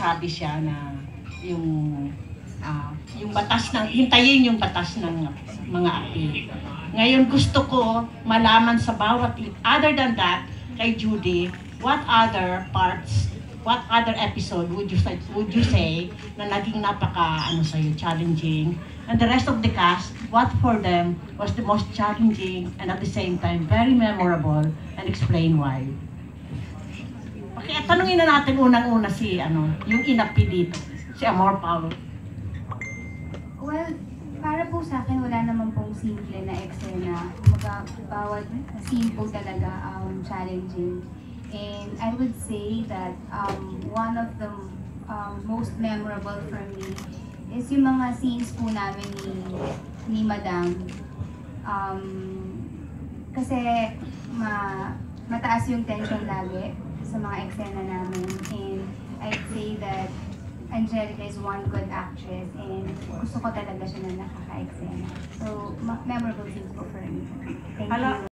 nagsabi siya na yung batas ng, hintayin yung batas ng mga api. Ngayon gusto ko malaman sa bawat, other than that, kay Judy, what other parts, what other episode would you say na naging sa'yo, challenging? And the rest of the cast, what for them was the most challenging and at the same time very memorable, and explain why. Okay, tanungin na natin unang-una si yung inapi dito, si Amor Paul. Well, para po sa akin, wala naman pong simple na eksena. Bawat scene po talaga challenging. And I would say that one of the most memorable for me is yung mga scenes po namin ni Madam. Kasi mataas yung tension lagi sa mga eksena namin. And I'd say that Angelica is one good actress and gusto ko talaga siya na nakaka-eksena. So, memorable scenes po for me. Thank you.